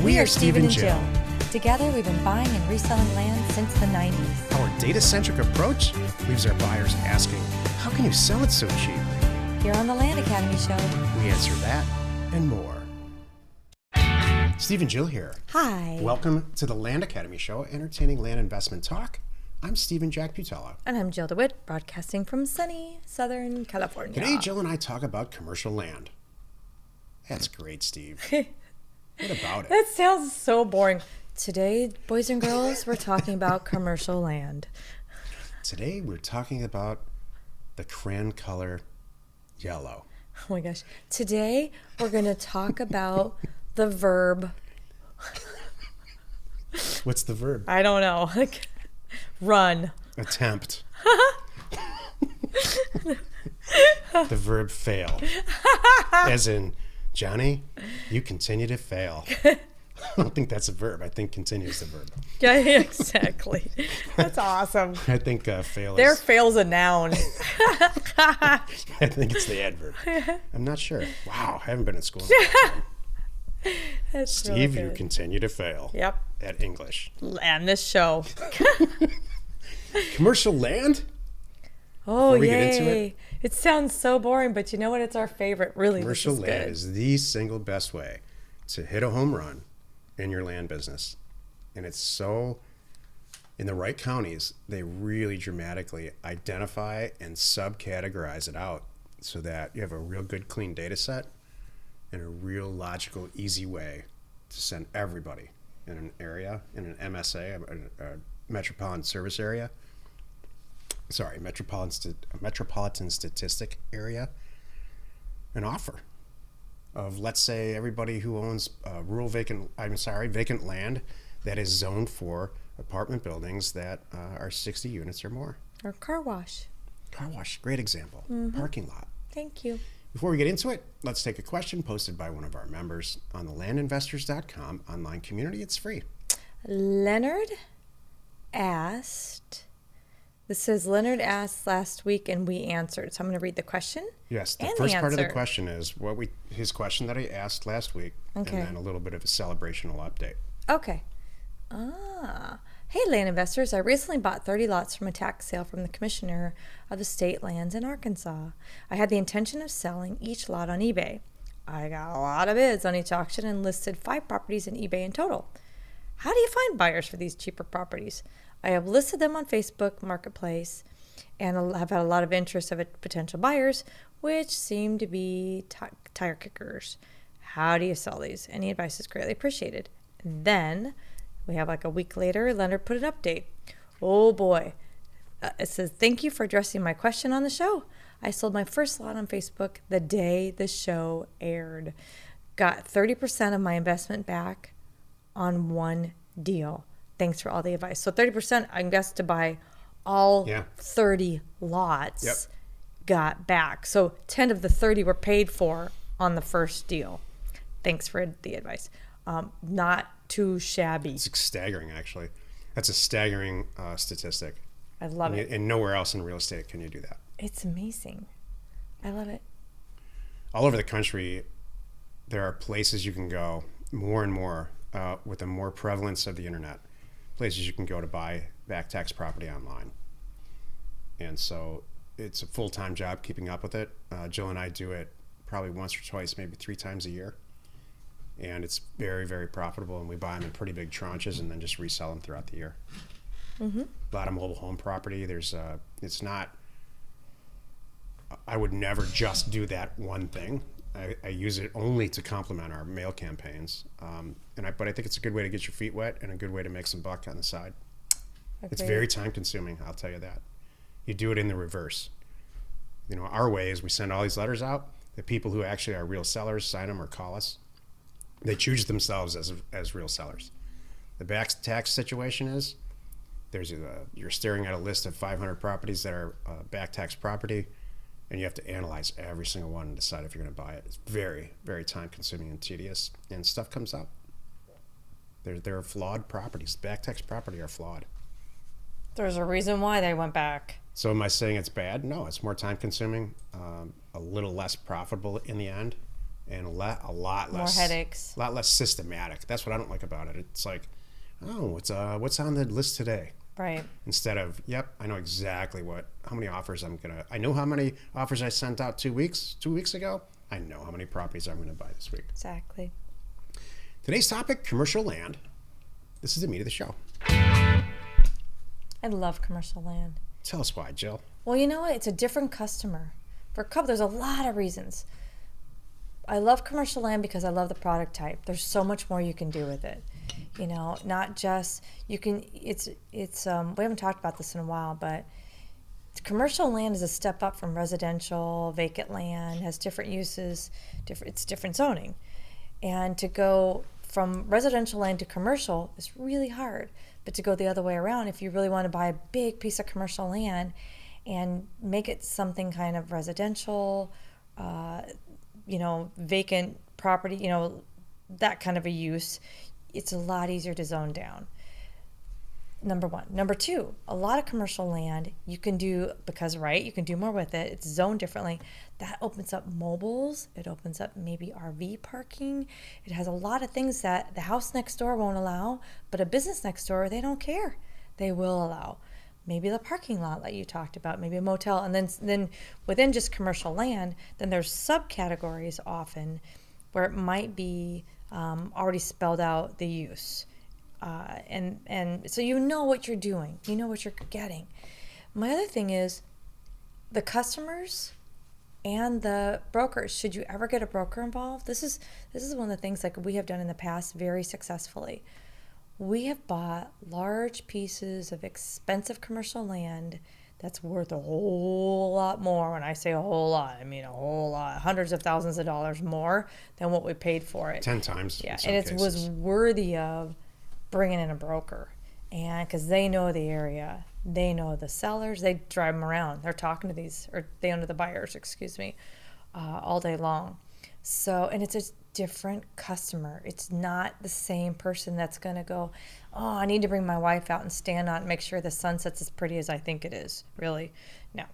We are Steve and Jill. Together, we've been buying and reselling land since the 90s. Our data-centric approach leaves our buyers asking, how can you sell it so cheap? Here on the Land Academy Show, We answer that and more. Steve and Jill here. hi. Welcome to the Land Academy Show, entertaining land investment talk. I'm Steve and Jack Butala. And I'm Jill DeWitt, broadcasting from sunny Southern California. Today, Jill and I talk about commercial land. That's great, Steve. What about it? That sounds so boring. Today, boys and girls, we're talking about commercial land. Today, we're talking about the crayon color yellow. Oh my gosh. Today, we're going to talk about the verb. What's the verb? I don't know. Like, run. Attempt. The verb fail. As in, Johnny, you continue to fail. I don't think that's a verb. I think continue is the verb. Yeah, exactly. That's awesome. I think fail There is... fails a noun. I think it's the adverb. I'm not sure. Wow, I haven't been in school in a long time. That's Steve, really you good. continue to fail. Yep. At English. And this show. Commercial land? Oh, Before we yay. get into it, It sounds so boring, but you know what? It's our favorite. Really, commercial this is land good. is the single best way to hit a home run in your land business. And it's so, in the right counties, they really dramatically identify and subcategorize it out so that you have a real good, clean data set and a real logical, easy way to send everybody in an area, in an MSA, a metropolitan service area, metropolitan statistic area, an offer of, let's say, everybody who owns vacant land that is zoned for apartment buildings that are 60 units or more. Or car wash. Car wash, great example. Parking lot. Thank you. Before we get into it, let's take a question posted by one of our members on the landinvestors.com online community. It's free. Leonard asked, this says Leonard asked last week and we answered. So I'm going to read the question. Yes, the and first part of the answer. question is his question that he asked last week, Okay. and then a little bit of a celebrational update. Okay. Hey, land investors. I recently bought 30 lots from a tax sale from the commissioner of the state lands in Arkansas. I had the intention of selling each lot on eBay. I got a lot of bids on each auction and listed 5 properties in eBay in total. How do you find buyers for these cheaper properties? I have listed them on Facebook Marketplace and have had a lot of interest of potential buyers, which seem to be tire kickers. How do you sell these? Any advice is greatly appreciated. And then we have like a week later, Leonard put an update. Oh boy. It says, thank you for addressing my question on the show. I sold my first lot on Facebook the day the show aired. Got 30% of my investment back on one deal. Thanks for all the advice. So 30%, I guess, to buy all 30 lots, Yep. got back. So 10 of the 30 were paid for on the first deal. Thanks for the advice. Not too shabby. It's staggering, actually. That's a staggering statistic. I love it. And nowhere else in real estate can you do that. It's amazing. I love it. All over the country, there are places you can go, more and more, with the more prevalence of the internet, places you can go to buy back tax property online. And so it's a full-time job keeping up with it. Jill and I do it probably once or twice, maybe 3 times a year. And it's very, very profitable, and we buy them in pretty big tranches and then just resell them throughout the year. Mm-hmm. A lot of mobile home property. It's not, I would never just do that one thing. I use it only to complement our mail campaigns. But I think it's a good way to get your feet wet and a good way to make some buck on the side. It's very time consuming, I'll tell you that. You do it in the reverse. You know, our way is we send all these letters out. The people who actually are real sellers sign them or call us. They choose themselves as real sellers. The back tax situation is you're staring at a list of 500 properties that are back tax property, and you have to analyze every single one and decide if you're going to buy it. It's very, very time consuming and tedious, and stuff comes up. There are flawed properties. Back tax property are flawed. There's a reason why they went back. So am I saying it's bad? No, it's more time consuming, a little less profitable in the end, and a lot More less headaches. a lot less systematic. That's what I don't like about it. It's like, oh, what's on the list today? Right. Instead of, yep, I know exactly how many offers I know how many offers I sent out 2 weeks ago. I know how many properties I'm going to buy this week. Exactly. Today's topic, commercial land. This is the meat of the show. I love commercial land. Tell us why, Jill. Well, you know what? It's a different customer. There's a lot of reasons. I love commercial land because I love the product type. There's so much more you can do with it. You know, not just, we haven't talked about this in a while, but commercial land is a step up from residential, vacant land, has different uses, it's different zoning. And to go from residential land to commercial is really hard. But to go the other way around, if you really want to buy a big piece of commercial land and make it something kind of residential, vacant property, that kind of a use, it's a lot easier to zone down. Number one. Number two, a lot of commercial land you can do you can do more with it. It's zoned differently. That opens up mobiles. It opens up maybe RV parking. It has a lot of things that the house next door won't allow, but a business next door, they don't care. They will allow. Maybe the parking lot that you talked about, maybe a motel. And then within just commercial land, then there's subcategories often where it might be already spelled out the use. And so you know what you're doing. You know what you're getting. My other thing is the customers and the brokers. Should you ever get a broker involved? This is one of the things like we have done in the past very successfully. We have bought large pieces of expensive commercial land that's worth a whole lot more. When I say a whole lot, I mean a whole lot, hundreds of thousands of dollars more than what we paid for it. 10 times. Yeah, and it was worthy of bringing in a broker, and because they know the area, they know the sellers, they drive them around, they're talking to they know the buyers, all day long. So, and it's a different customer. It's not the same person that's going to go, oh, I need to bring my wife out and stand on it and make sure the sunset's as pretty as I think it is. Really, no.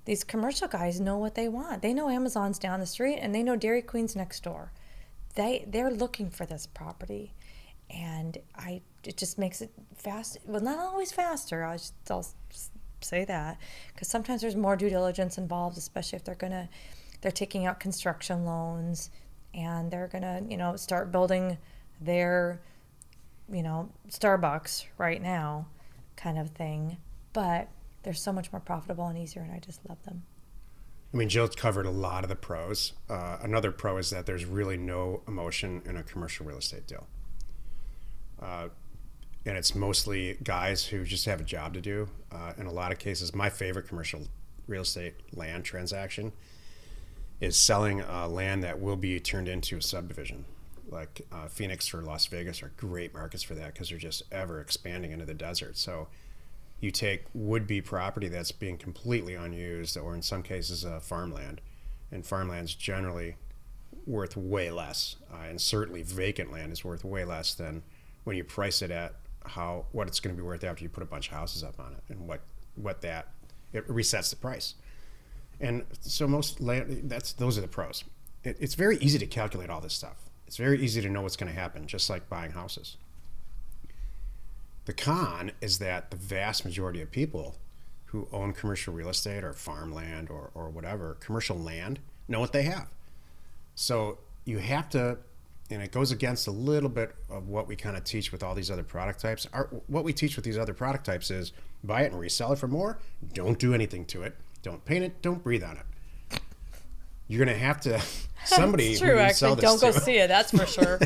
These commercial guys know what they want. They know Amazon's down the street and they know Dairy Queen's next door. They're looking for this property. And it just makes it fast. Well, not always faster. I'll say that because sometimes there's more due diligence involved, especially if they're taking out construction loans and they're gonna start building their Starbucks right now, kind of thing. But they're so much more profitable and easier, and I just love them. I mean, Jill covered a lot of the pros. Another pro is that there's really no emotion in a commercial real estate deal. And it's mostly guys who just have a job to do. In a lot of cases, my favorite commercial real estate land transaction is selling land that will be turned into a subdivision. Like Phoenix or Las Vegas are great markets for that because they're just ever expanding into the desert. So you take would-be property that's being completely unused, or in some cases farmland, and farmland's generally worth way less, and certainly vacant land is worth way less than when you price it at what it's going to be worth after you put a bunch of houses up on it, and it resets the price. And so most land, those are the pros. It's very easy to calculate all this stuff. It's very easy to know what's going to happen, just like buying houses. The con is that the vast majority of people who own commercial real estate or farmland or whatever, commercial land, know what they have. So you have to, and it goes against a little bit of what we kind of teach with all these other product types. What we teach with these other product types is buy it and resell it for more. Don't do anything to it. Don't paint it. Don't breathe on it. You're going to have to, somebody It's true, actually. Don't go see it, that's for sure.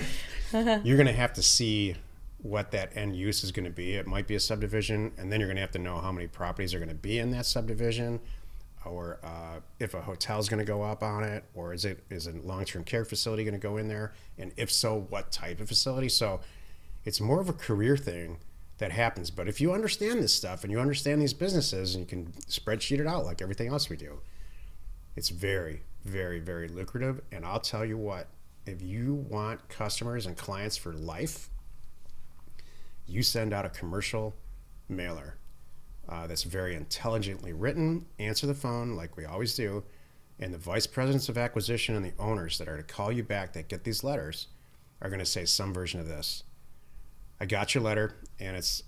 You're going to have to see what that end use is going to be. It might be a subdivision, and then you're going to have to know how many properties are going to be in that subdivision, or if a hotel is going to go up on it, or is a long-term care facility going to go in there, and if so, what type of facility. So it's more of a career thing that happens. But if you understand this stuff and you understand these businesses and you can spreadsheet it out like everything else we do, it's very, very, very lucrative. And I'll tell you what, if you want customers and clients for life, you send out a commercial mailer that's very intelligently written, answer the phone like we always do, And the vice presidents of acquisition and the owners that are to call you back that get these letters are going to say some version of this. I got your letter, and it's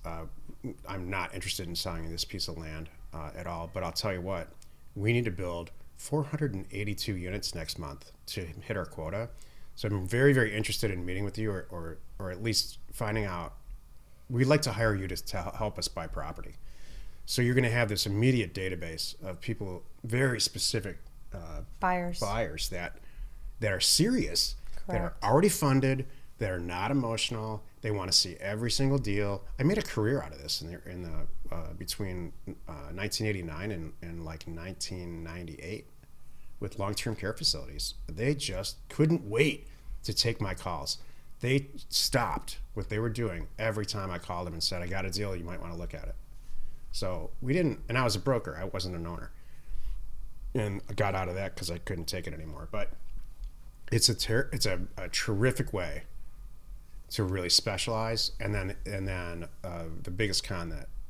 I'm not interested in selling this piece of land at all, but I'll tell you what, we need to build 482 units next month to hit our quota. So I'm very, very interested in meeting with you or at least finding out. We'd like to hire you to help us buy property. So you're going to have this immediate database of people, very specific buyers that are serious, Correct. that are already funded, that are not emotional. They want to see every single deal. I made a career out of this in the between 1989 and like 1998 with long-term care facilities. They just couldn't wait to take my calls. They stopped what they were doing every time I called them and said, I got a deal, you might want to look at it. So we didn't, and I was a broker, I wasn't an owner. And I got out of that because I couldn't take it anymore. But it's a terrific way to really specialize. And then the biggest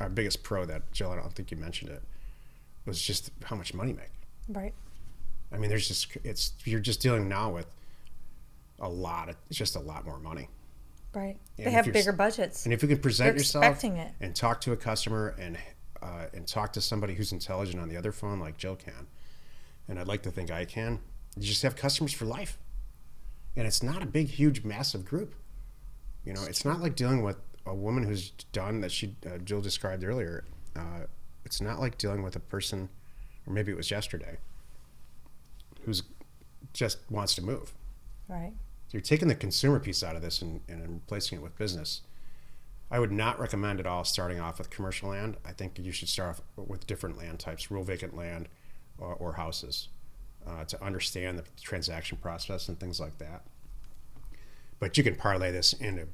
our biggest pro that, Jill, I don't think you mentioned it, was just how much money you make. Right. I mean, you're just dealing now with a lot more money. Right. And they have bigger budgets. And if you can present yourself it. and talk to a customer and talk to somebody who's intelligent on the other phone like Jill can, and I'd like to think I can, you just have customers for life. And it's not a big, huge, massive group. You know, it's not like dealing with a woman who's done that Jill described earlier. It's not like dealing with a person, or maybe it was yesterday, who's just wants to move. Right. So you're taking the consumer piece out of this and replacing it with business. I would not recommend at all starting off with commercial land. I think you should start off with different land types, rural vacant land or houses, to understand the transaction process and things like that. But you can parlay this into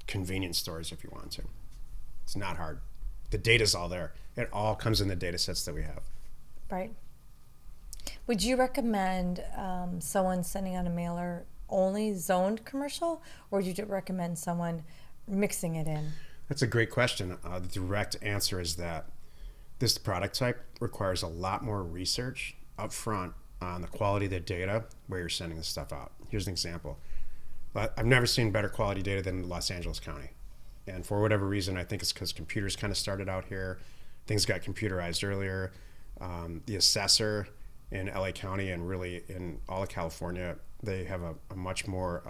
convenience stores if you want to. It's not hard. The data's all there. It all comes in the data sets that we have. Right. Would you recommend someone sending out a mailer only zoned commercial, or would you recommend someone mixing it in? That's a great question. The direct answer is that this product type requires a lot more research up front on the quality of the data where you're sending the stuff out. Here's an example. I've never seen better quality data than Los Angeles County. And for whatever reason, I think it's because computers kind of started out here. Things got computerized earlier. The assessor in LA County and really in all of California, they have a much more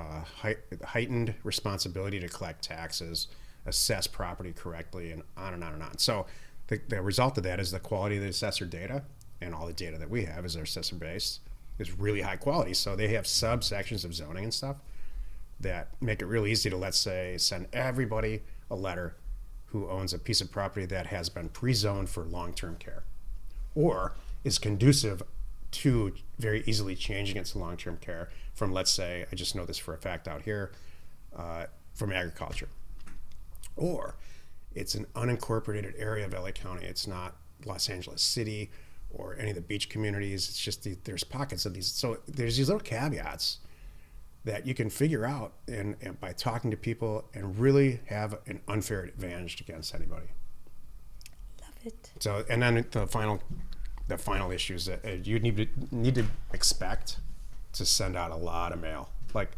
heightened responsibility to collect taxes, assess property correctly, and on and on and on. So the result of that is the quality of the assessor data, and all the data that we have as our assessor base is really high quality. So they have subsections of zoning and stuff that make it really easy to, let's say, send everybody a letter who owns a piece of property that has been pre-zoned for long-term care or is conducive to very easily changing it to long-term care from, let's say, I just know this for a fact out here, from agriculture. Or it's an unincorporated area of LA County. It's not Los Angeles City or any of the beach communities. It's just there's pockets of these. So there's these little caveats that you can figure out and by talking to people and really have an unfair advantage against anybody. Love it. So, and then the final issue is that you need to expect to send out a lot of mail. Like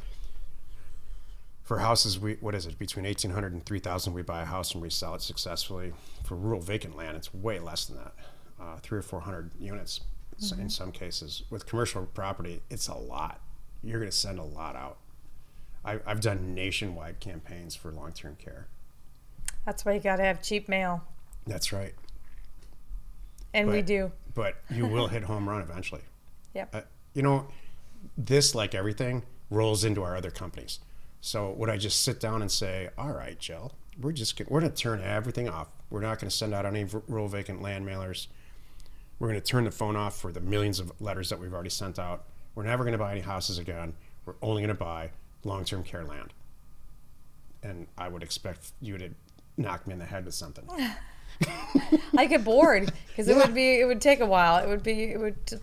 for houses, what is it? Between 1,800 and 3,000, we buy a house and resell it successfully. For rural vacant land, it's way less than that, 300 or 400 units in some cases. With commercial property, it's a lot. You're going to send a lot out. I've done nationwide campaigns for long-term care. That's why you got to have cheap mail. That's right. And we do. But you will hit home run eventually. Yep. This, like everything, rolls into our other companies. So would I just sit down and say, all right, Jill, we're going to turn everything off. We're not going to send out any rural vacant land mailers. We're going to turn the phone off for the millions of letters that we've already sent out. We're never going to buy any houses again. We're only going to buy long-term care land. And I would expect you to knock me in the head with something. I get bored because it would take a while. It would be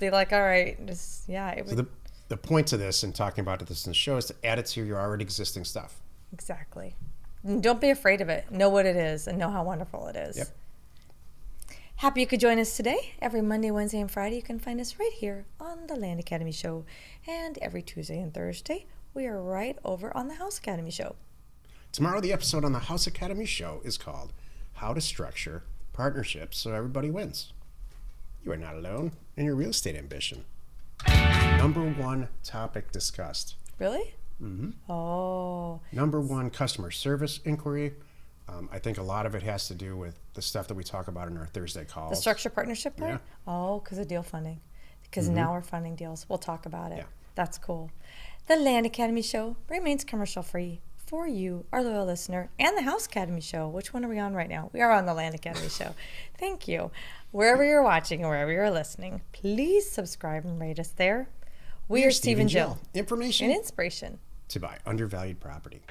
like, all right, it would. So the point to this and talking about this in the show is to add it to your already existing stuff. Exactly. And don't be afraid of it. Know what it is and know how wonderful it is. Yep. Happy you could join us today. Every Monday, Wednesday, and Friday, you can find us right here on the Land Academy Show. And every Tuesday and Thursday, we are right over on the House Academy Show. Tomorrow, the episode on the House Academy Show is called How to Structure Partnerships So Everybody Wins. You are not alone in your real estate ambition. Number one topic discussed. Really? Mm-hmm. Oh. Number one, customer service inquiry. I think a lot of it has to do with the stuff that we talk about in our Thursday calls. The structure partnership part? Yeah. Oh, because of deal funding. Because now we're funding deals. We'll talk about it. Yeah. That's cool. The Land Academy Show remains commercial free for you, our loyal listener, and the House Academy Show. Which one are we on right now? We are on the Land Academy Show. Thank you. Wherever you're watching and wherever you're listening, please subscribe and rate us there. We are Steve and Jill. Information And inspiration to buy undervalued property.